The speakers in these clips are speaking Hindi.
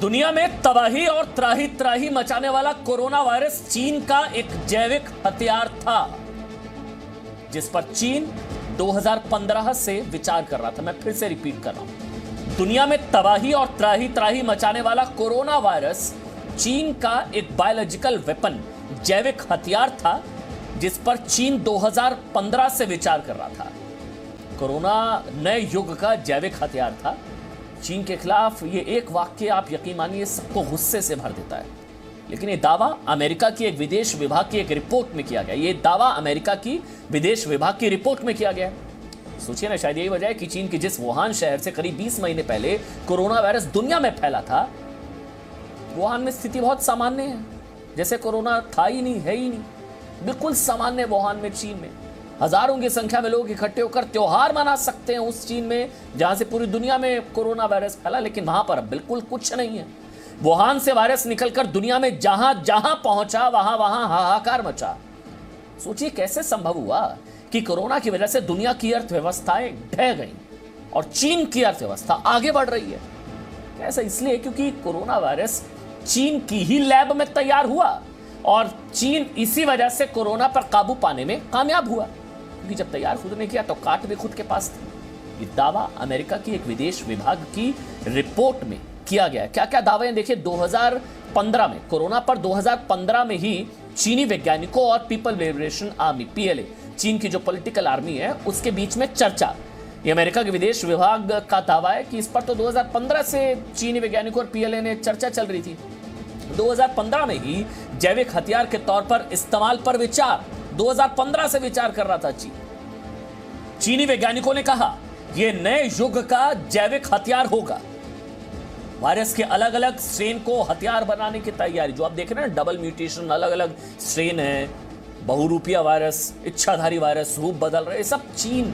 दुनिया में तबाही और त्राही त्राही मचाने वाला कोरोना वायरस चीन का एक जैविक हथियार था, जिस पर चीन 2015 से विचार कर रहा था। मैं फिर से रिपीट कर रहा हूं, दुनिया में तबाही और त्राही त्राही मचाने वाला कोरोना वायरस चीन का एक बायोलॉजिकल वेपन, जैविक हथियार था, जिस पर चीन 2015 से विचार कर रहा था। कोरोना नए युग का जैविक हथियार था। चीन के खिलाफ ये एक वाक्य, आप यकीन मानिए, सबको गुस्से से भर देता है। लेकिन ये दावा अमेरिका की एक विदेश विभाग की एक रिपोर्ट में किया गया। ये दावा अमेरिका की विदेश विभाग की रिपोर्ट में किया गया। सोचिए ना, शायद यही वजह है कि चीन के जिस वुहान शहर से करीब 20 महीने पहले कोरोना वायरस दुनिया में फैला था, वुहान में स्थिति बहुत सामान्य है, जैसे कोरोना था ही नहीं, है ही नहीं। बिल्कुल सामान्य वुहान में, चीन में हजारों की संख्या में लोग इकट्ठे होकर त्योहार मना सकते हैं उस चीन में जहां से पूरी दुनिया में कोरोना वायरस फैला। लेकिन वहां पर बिल्कुल कुछ नहीं है। वुहान से वायरस निकलकर दुनिया में जहां जहां पहुंचा, वहां वहां हाहाकार मचा। सोचिए कैसे संभव हुआ कि कोरोना की वजह से दुनिया की अर्थव्यवस्थाएं ढह गई और चीन की अर्थव्यवस्था आगे बढ़ रही है। कैसा? इसलिए क्योंकि कोरोना वायरस चीन की ही लैब में तैयार हुआ और चीन इसी वजह से कोरोना पर काबू पाने में कामयाब हुआ, क्योंकि जब तैयार खुद ने किया तो काट भी खुद के पास थी। ये दावा अमेरिका की एक विदेश विभाग की रिपोर्ट में किया गया। क्या क्या दावे हैं देखिए। 2015 में कोरोना पर 2015 में ही चीनी वैज्ञानिकों और पीपल लिबरेशन आर्मी पीएलए, चीन की जो पॉलिटिकल आर्मी है, उसके बीच में चर्चा। ये अमेरिका के विदेश विभाग का दावा है कि इस पर तो 2015 से चीनी वैज्ञानिकों और पीएलए ने चर्चा चल रही थी। 2015 में ही जैविक हथियार के तौर पर इस्तेमाल पर विचार 2015 से विचार कर रहा था चीन। चीनी वैज्ञानिकों ने कहा यह नए युग का जैविक हथियार होगा। वायरस के अलग अलग स्ट्रेन को हथियार बनाने की तैयारी, जो आप देख रहे हैं, डबल म्यूटेशन, अलग अलग स्ट्रेन है, बहुरूपिया वायरस, इच्छाधारी वायरस, रूप बदल रहे, सब चीन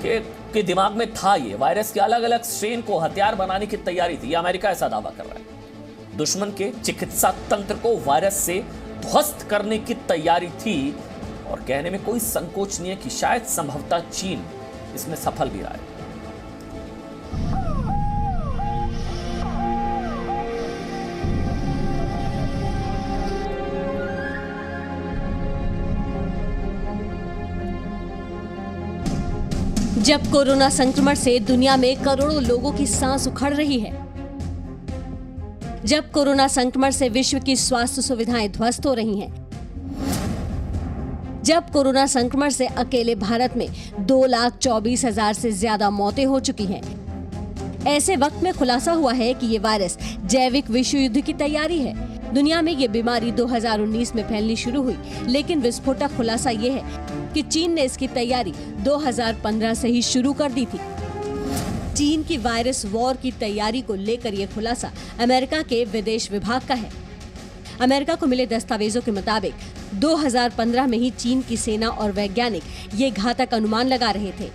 के दिमाग में था। ये वायरस के अलग अलग स्ट्रेन को हथियार बनाने की तैयारी थी। अमेरिका ऐसा दावा कर रहा है। दुश्मन के चिकित्सा तंत्र को वायरस से ध्वस्त करने की तैयारी थी और कहने में कोई संकोच नहीं है कि शायद संभवतः चीन इसमें सफल भी रहा है। जब कोरोना संक्रमण से दुनिया में करोड़ों लोगों की सांस उखड़ रही है, जब कोरोना संक्रमण से विश्व की स्वास्थ्य सुविधाएं ध्वस्त हो रही हैं, जब कोरोना संक्रमण से अकेले भारत में 2,24,000 से ज्यादा मौतें हो चुकी हैं, ऐसे वक्त में खुलासा हुआ है कि ये वायरस जैविक विश्व युद्ध की तैयारी है। दुनिया में ये बीमारी 2019 में फैलनी शुरू हुई, लेकिन विस्फोटक खुलासा ये है कि चीन ने इसकी तैयारी 2015 से ही शुरू कर दी थी। चीन की वायरस वॉर की तैयारी को लेकर यह खुलासा अमेरिका के विदेश विभाग का है। अमेरिका को मिले दस्तावेजों के मुताबिक 2015 में ही चीन की सेना और वैज्ञानिक ये घातक अनुमान लगा रहे थे।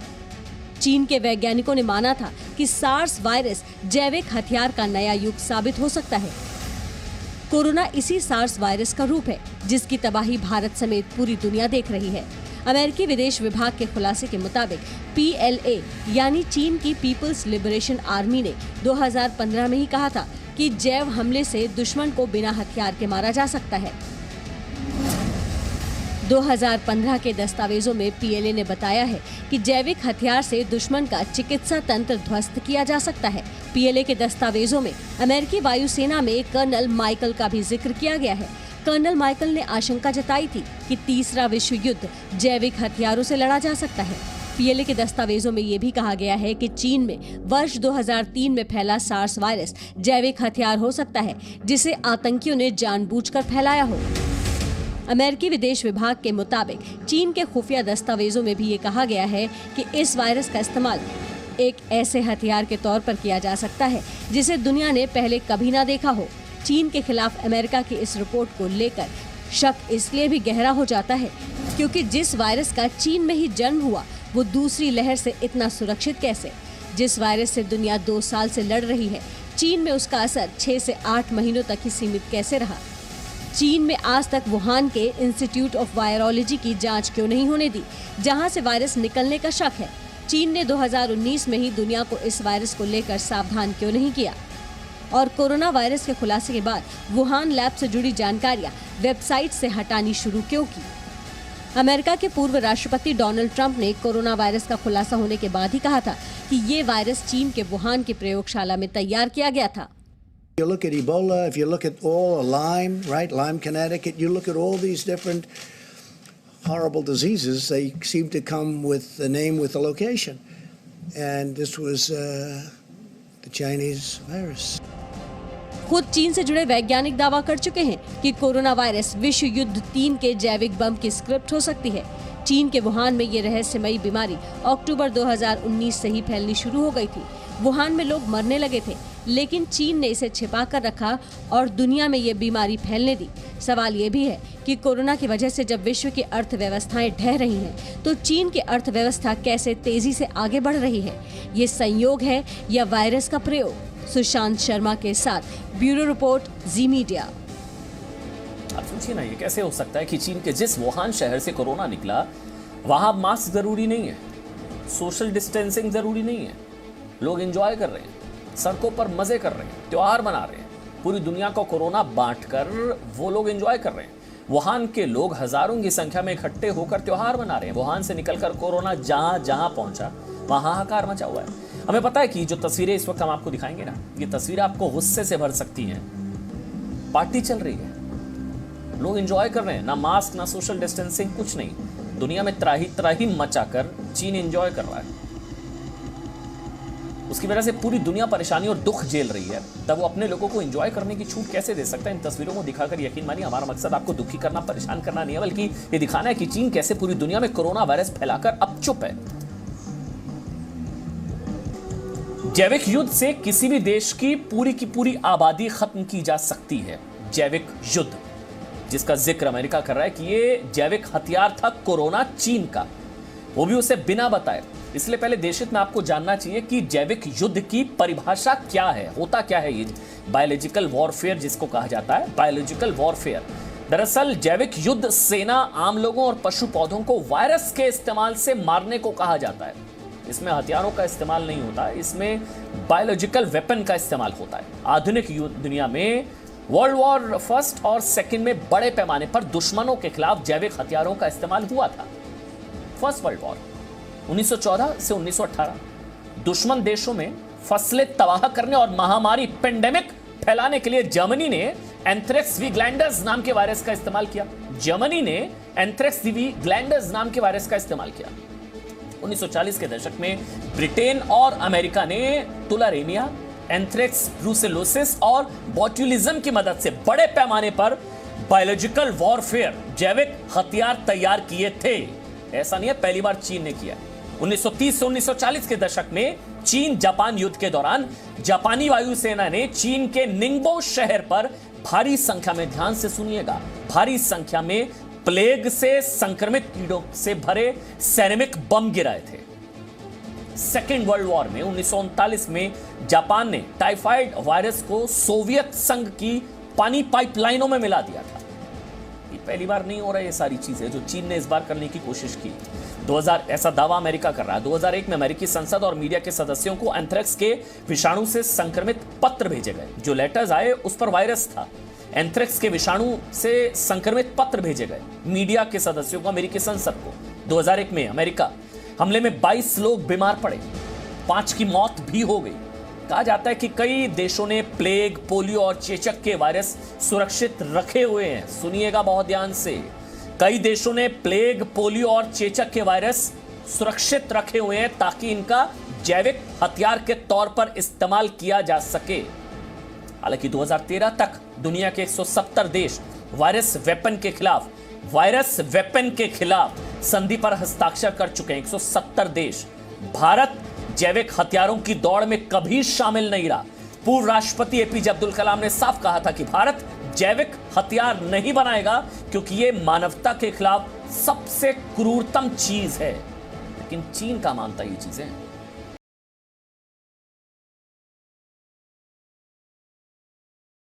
चीन के वैज्ञानिकों ने माना था कि सार्स वायरस जैविक हथियार का नया युग साबित हो सकता है। कोरोना इसी सार्स वायरस का रूप है, जिसकी तबाही भारत समेत पूरी दुनिया देख रही है। अमेरिकी विदेश विभाग के खुलासे के मुताबिक पीएलए यानी चीन की पीपल्स लिबरेशन आर्मी ने 2015 में ही कहा था कि जैव हमले से दुश्मन को बिना हथियार के मारा जा सकता है। 2015 के दस्तावेजों में पीएलए ने बताया है कि जैविक हथियार से दुश्मन का चिकित्सा तंत्र ध्वस्त किया जा सकता है। पीएलए के दस्तावेजों में अमेरिकी वायुसेना में कर्नल माइकल का भी जिक्र किया गया है। कर्नल माइकल ने आशंका जताई थी कि तीसरा विश्व युद्ध जैविक हथियारों से लड़ा जा सकता है। पीएलए के दस्तावेजों में ये भी कहा गया है कि चीन में वर्ष 2003 में फैला सार्स वायरस जैविक हथियार हो सकता है, जिसे आतंकियों ने जानबूझकर फैलाया हो। अमेरिकी विदेश विभाग के मुताबिक चीन के खुफिया दस्तावेजों में भी ये कहा गया है कि इस वायरस का इस्तेमाल एक ऐसे हथियार के तौर पर किया जा सकता है जिसे दुनिया ने पहले कभी ना देखा हो। चीन के खिलाफ अमेरिका की इस रिपोर्ट को लेकर शक इसलिए भी गहरा हो जाता है क्योंकि जिस वायरस का चीन में ही जन्म हुआ, वो दूसरी लहर से इतना सुरक्षित कैसे? जिस वायरस से दुनिया 2 साल से लड़ रही है, चीन में उसका असर 6 से 8 महीनों तक ही सीमित कैसे रहा? चीन में आज तक वुहान के इंस्टीट्यूट ऑफ वायरोलॉजी की जांच क्यों नहीं होने दी, जहां से वायरस निकलने का शक है? चीन ने 2019 में ही दुनिया को इस वायरस को लेकर सावधान क्यों नहीं किया? और कोरोना वायरस के खुलासे के बाद वुहान लैब से जुड़ी जानकारियां वेबसाइट से हटानी शुरू क्यों की? अमेरिका के पूर्व राष्ट्रपति डोनाल्ड ट्रंप ने कोरोना वायरस का खुलासा होने के बाद ही कहा था कि ये वायरस चीन के वुहान की प्रयोगशाला में तैयार किया गया था। You look at Ebola, if you look at all Lyme, right, Lyme, Connecticut, you look at all these different horrible diseases, they seem to come with the name, with the location. And this was the Chinese virus. खुद चीन से जुड़े वैज्ञानिक दावा कर चुके हैं कि कोरोना वायरस विश्व युद्ध 3 के जैविक बम की स्क्रिप्ट हो सकती है। चीन के वुहान में ये रहस्यमयी बीमारी अक्टूबर 2019 से ही फैलनी शुरू हो गई थी। वुहान में लोग मरने लगे थे, लेकिन चीन ने इसे छिपा कर रखा और दुनिया में ये बीमारी फैलने दी। सवाल ये भी है कि कोरोना की वजह से जब विश्व की अर्थव्यवस्थाएं ढह रही हैं, तो चीन की अर्थव्यवस्था कैसे तेजी से आगे बढ़ रही है? ये संयोग है या वायरस का प्रयोग? सुशांत शर्मा के साथ ब्यूरो रिपोर्ट, जी मीडिया। आप सोचिए ना, ये कैसे हो सकता है कि चीन के जिस वुहान शहर से कोरोना निकला वहां मास्क जरूरी नहीं है, सोशल डिस्टेंसिंग जरूरी नहीं है, लोग एंजॉय कर रहे हैं, सड़कों पर मजे कर रहे हैं, त्योहार मना रहे हैं, पूरी दुनिया को कोरोना बांटकर वो लोग एंजॉय कर रहे हैं। वुहान के लोग हजारों की संख्या में इकट्ठे होकर त्योहार मना रहे हैं। वुहान से निकलकर कोरोना जहां जहां पहुंचा वहां हाहाकार मचा हुआ है। हमें पता है कि जो तस्वीरें इस वक्त हम आपको दिखाएंगे ना, ये तस्वीरें आपको गुस्से से भर सकती हैं। पार्टी चल रही है, लोग एंजॉय कर रहे हैं, ना मास्क ना सोशल डिस्टेंसिंग, कुछ नहीं। दुनिया में त्राही त्राही मचाकर चीन एंजॉय कर रहा है। उसकी वजह से पूरी दुनिया परेशानी और दुख झेल रही है, तब वो अपने लोगों को एंजॉय करने की छूट कैसे दे सकता है? इन तस्वीरों को दिखाकर यकीन मानिए, हमारा मकसद आपको दुखी करना, परेशान करना नहीं है, बल्कि ये दिखाना है कि चीन कैसे पूरी दुनिया में कोरोना वायरस फैलाकर अब चुप है। जैविक युद्ध से किसी भी देश की पूरी आबादी खत्म की जा सकती है। जैविक युद्ध जिसका जिक्र अमेरिका कर रहा है कि ये जैविक हथियार था कोरोना चीन का, वो भी उसे बिना बताए। इसलिए पहले देशहित में आपको जानना चाहिए कि जैविक युद्ध की परिभाषा क्या है, होता क्या है ये बायोलॉजिकल वॉरफेयर जिसको कहा जाता है। बायोलॉजिकल वॉरफेयर दरअसल जैविक युद्ध सेना, आम लोगों और पशु पौधों को वायरस के इस्तेमाल से मारने को कहा जाता है। इसमें हथियारों का इस्तेमाल नहीं होता, इसमें बायोलॉजिकल वेपन का इस्तेमाल होता है। आधुनिक युद्ध दुनिया में वर्ल्ड वॉर फर्स्ट और सेकंड में बड़े पैमाने पर दुश्मनों के खिलाफ जैविक हथियारों का इस्तेमाल हुआ था। फर्स्ट वर्ल्ड वॉर 1914 से 1918 दुश्मन देशों में फसलें तबाह करने और महामारी पेंडेमिक फैलाने के लिए जर्मनी ने एंथ्रेक्स वीगलैंडर्स नाम के वायरस का इस्तेमाल किया। जर्मनी ने एंथ्रेक्स वीगलैंडर्स नाम के वायरस का इस्तेमाल किया। 1940 के दशक में ब्रिटेन और अमेरिका ने तुलारेमिया, एंथ्रेक्स, ब्रूसेलोसिस और बोट्युलिज्म की मदद से बड़े पैमाने पर बायोलॉजिकल वॉरफेयर, जैविक हथियार तैयार किए थे। ऐसा नहीं है पहली बार चीन ने किया। 1930 से 1940 के दशक में चीन जापान युद्ध के दौरान जापानी वायुसेना ने चीन के निंगबो शहर पर भारी संख्या में, ध्यान से सुनिएगा, भारी संख्या में प्लेग से संक्रमित कीड़ों से भरे सैनिक बम गिराए थे। सेकेंड वर्ल्ड वॉर में 1939 में जापान ने टाइफाइड वायरस को सोवियत संघ की पानी पाइपलाइनों में मिला दिया था। ये पहली बार नहीं हो रहा है, ये सारी चीजें जो चीन ने इस बार करने की कोशिश की। 2000 ऐसा दावा अमेरिका कर रहा है। 2001 में अमेरिकी संसद और मीडिया के सदस्यों को एंथ्रेक्स के विषाणु से संक्रमित पत्र भेजे गए। जो लेटर्स आए उस पर वायरस था। एंथ्रेक्स के विषाणु से संक्रमित पत्र भेजे गए मीडिया के सदस्यों को, अमेरिकी संसद को। 2001 में अमेरिका हमले में 22 लोग बीमार पड़े, 5 की मौत भी हो गई। कहा जाता है कि कई देशों ने प्लेग, पोलियो और चेचक के वायरस सुरक्षित रखे हुए हैं। सुनिएगा बहुत ध्यान से, कई देशों ने प्लेग, पोलियो और चेचक के वायरस सुरक्षित रखे हुए हैं ताकि इनका जैविक हथियार के तौर पर इस्तेमाल किया जा सके। हालांकि 2013 तक दुनिया के 170 देश वायरस वेपन के खिलाफ संधि पर हस्ताक्षर कर चुके हैं। 170 देश। भारत जैविक हथियारों की दौड़ में कभी शामिल नहीं रहा। पूर्व राष्ट्रपति एपीजे अब्दुल कलाम ने साफ कहा था कि भारत जैविक हथियार नहीं बनाएगा क्योंकि यह मानवता के खिलाफ सबसे क्रूरतम चीज है। लेकिन चीन का मानता ये चीजें